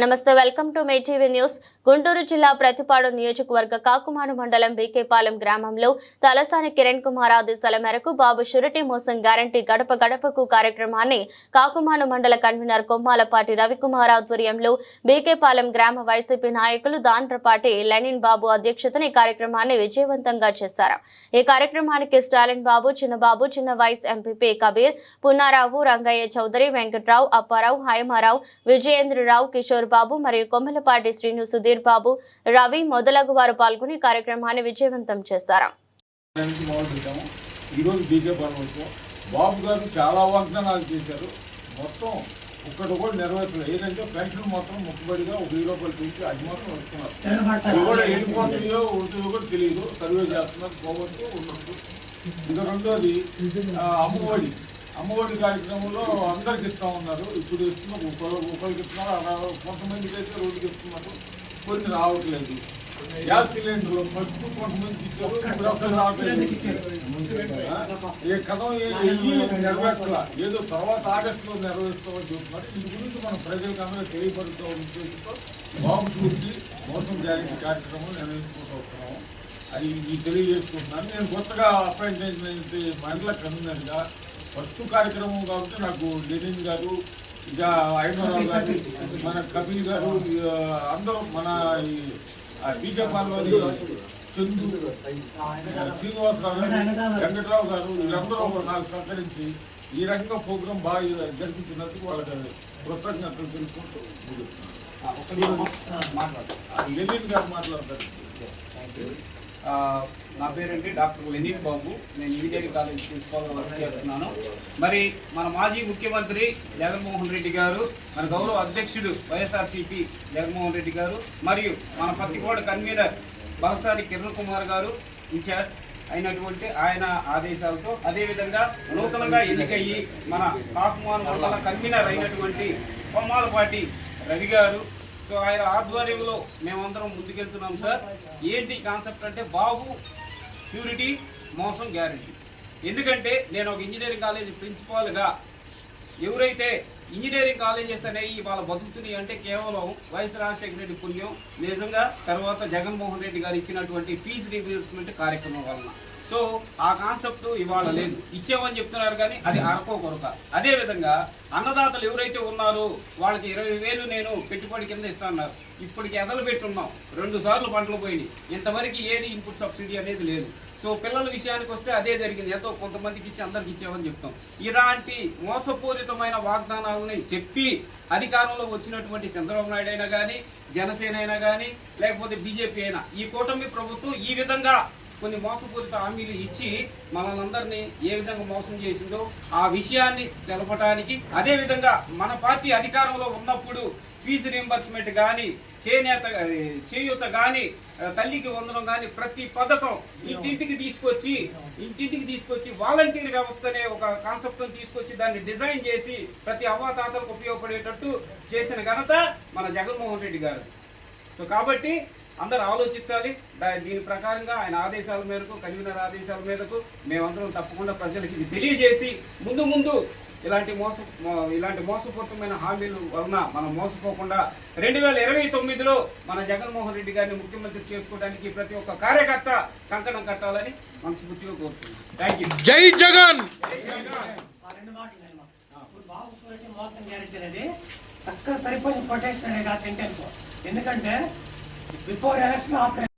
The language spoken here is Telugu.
నమస్తే, welcome to May TV news. Guntur జిల్లా ప్రతిపాడు నియోజకవర్గ కాకుమాను మండలం బీకేపాలెం గ్రామంలో తలసాని కిరణ్ కుమార్ ఆదేశాల మేరకు బాబు షూరిటీ మోసం గ్యారంటీ గడప గడపకు కార్యక్రమాన్ని కాకుమాను మండల కన్వీనర్ కొమ్మాలపాటి రవికుమార్ ఆధ్వర్యంలో బీకేపాలెం గ్రామ వైసీపీ నాయకులు దాండ్రపాటి లెనిన్ బాబు అధ్యక్షతన ఈ కార్యక్రమాన్ని విజయవంతంగా చేశారు. ఈ కార్యక్రమానికి స్టాలిన్ బాబు, చిన్నబాబు, చిన్న వైస్ ఎంపీపీ కబీర్, పున్నారావు, రంగయ్య చౌదరి, వెంకట్రావు, అప్పారావు, హైమారావు, విజయేంద్రరావు, కిషోర్ బాబు మరియు కొమ్మలపాటి శ్రీను, సుధీర్ బాబు, రవి మొదలగు వారు పాల్గొని కార్యక్రమాన్ని విజయవంతం చేశారు. బాబు గారు చాలా వాగ్దానాలు చేశారు. మొత్తం ఒక్కటి కూడా నెరవేర్చలేదు. ఏదంటే పెన్షన్ మొత్తం ముక్కుబడిగా 1000 రూపాయలు పెంచి అది మాత్రం వస్తున్నారు. కూడా వెళ్ళిపోతుందో ఉంటుందో కూడా తెలియదు. సర్వే చేస్తున్నారు, పోవచ్చు ఉండొచ్చు. ఇక రెండోది అమ్మఒడి కార్యక్రమంలో అందరికి ఇస్తా ఉన్నారు. ఇప్పుడు ఇస్తున్నారు, ఒకరికి ఇస్తున్నారు, కొంతమందికి అయితే రోడ్డుకి ఇస్తున్నారు, కొన్ని రావట్లేదు. గ్యాస్ సిలిండర్లు ఫస్ట్ కొంతమంది ఇచ్చారు, ఇప్పుడు అసలు రావట్లేదు. ఏ కథం నెరవేర్చాల, ఏదో తర్వాత ఆగస్టులో నెరవేరుస్తామని చెప్తున్నారు. దీని గురించి మన ప్రజలకు అందరూ తెలియపరుస్తూ ఉద్దేశంతో బాబు షూరిటీ మోసం గ్యారెంటీ కార్యక్రమం నిర్వహించుకుంటూ వస్తున్నాము. అది తెలియజేసుకుంటున్నాను. నేను కొత్తగా అపాయింట్ అయిన మండల కన్వీనర్గా ఫస్ట్ కార్యక్రమం కాబట్టి నాకు లెనిన్ గారు, ఇక ఐమరావు గారు, మన కపిల్ గారు, అందరూ మన బీజేపీ చందు, శ్రీనివాసరావు గారు, వెంకట్రావు గారు, వీళ్ళందరూ నాకు సహకరించి ఈ రకంగా ప్రోగ్రాం బాగా జరిపించినందుకు వాళ్ళకి కృతజ్ఞతలు తెలుసుకుంటూ లెనిన్ గారు మాట్లాడతారు. నా పేరేంటి డాక్టర్ లెనిన్ బాబు. నేను ఇంజనీరింగ్ కాలేజ్ ప్రిన్సిపాల్గా వర్క్ చేస్తున్నాను. మరి మన మాజీ ముఖ్యమంత్రి జగన్మోహన్ రెడ్డి గారు, మన గౌరవ అధ్యక్షుడు వైఎస్ఆర్సీపీ జగన్మోహన్ రెడ్డి గారు, మరియు మన పత్తికోడ కన్వీనర్ తలసాని కిరణ్ కుమార్ గారు ఇన్ఛార్జ్ అయినటువంటి ఆయన ఆదేశాలతో, అదేవిధంగా నూతనంగా ఎన్నికయ్యి మన కాకుమాను మండల కన్వీనర్ అయినటువంటి కొమ్మాలపాటి రవి గారు, సో ఆయన ఆధ్వర్యంలో మేమందరం ముందుకెళ్తున్నాం సార్. ఏంటి కాన్సెప్ట్ అంటే బాబు షూరిటీ మోసం గ్యారెంటీ. ఎందుకంటే నేను ఒక ఇంజనీరింగ్ కాలేజ్ ప్రిన్సిపాల్గా ఎవరైతే ఇంజనీరింగ్ కాలేజెస్ అనేవి వాళ్ళ బతుకుతున్నాయి అంటే కేవలం వైఎస్ రాజశేఖర రెడ్డి పుణ్యం, నిజంగా తర్వాత జగన్మోహన్ రెడ్డి గారు ఇచ్చినటువంటి ఫీజు రీఇంబర్స్మెంట్ కార్యక్రమం వలన. సో ఆ కాన్సెప్ట్ ఇవాళ లేదు, ఇచ్చేవని చెప్తున్నారు కానీ అది అరకో కొరక. అదేవిధంగా అన్నదాతలు ఎవరైతే ఉన్నారో వాళ్ళకి 20,000 నేను పెట్టుబడి కింద ఇస్తాన్నారు. ఇప్పటికి ఎదలు పెట్టున్నాం, 2 సార్లు పంటలు పోయినాయి. ఇంతవరకు ఏది ఇన్పుట్ సబ్సిడీ అనేది లేదు. సో పిల్లల విషయానికి వస్తే అదే జరిగింది, ఎంతో కొంతమందికి ఇచ్చి అందరికి ఇచ్చామని చెప్తాం. ఇలాంటి మోసపూరితమైన వాగ్దానాలని చెప్పి అధికారంలో వచ్చినటువంటి చంద్రబాబు నాయుడు అయినా కానీ, జనసేన అయినా కానీ, లేకపోతే బీజేపీ అయినా, ఈ కూటమి ప్రభుత్వం ఈ విధంగా కొన్ని మోసపూరిత హామీలు ఇచ్చి మనల్ని అందరినీ ఏ విధంగా మోసం చేసిందో ఆ విషయాన్ని తెలపడానికి, అదేవిధంగా మన పార్టీ అధికారంలో ఉన్నప్పుడు ఫీజు రీయింబర్స్మెంట్ కానీ, చేయూత కానీ, తల్లికి వందనం కానీ, ప్రతి పథకం ఇంటింటికి తీసుకొచ్చి వాలంటీర్ వ్యవస్థ అనే ఒక కాన్సెప్ట్ని తీసుకొచ్చి దాన్ని డిజైన్ చేసి ప్రతి అవ్వాతాతలకు ఉపయోగపడేటట్టు చేసిన ఘనత మన జగన్మోహన్ రెడ్డి గారు. సో కాబట్టి అందరూ ఆలోచించాలి. దీని ప్రకారంగా ఆయన ఆదేశాల మేరకు, కన్వీనర్ ఆదేశాల మేరకు మేమందరం తప్పకుండా ప్రజలకు ఇది తెలియజేసి ముందు ఇలాంటి మోసపూరితమైన హామీలు వలన మనం మోసపోకుండా 2029లో మన జగన్మోహన్ రెడ్డి గారిని ముఖ్యమంత్రి చేసుకోవడానికి ప్రతి ఒక్క కార్యకర్త కంకణం కట్టాలని మనస్ఫూర్తిగా కోరుతున్నాను. Thank you. జై జగన్. చక్కగా సరిపోయింది కొటేషన్ అనేది ఆ సెంటెన్స్. ఎందుకంటే బిఫోర్ ఎలక్షన్ ఆఫ్టర్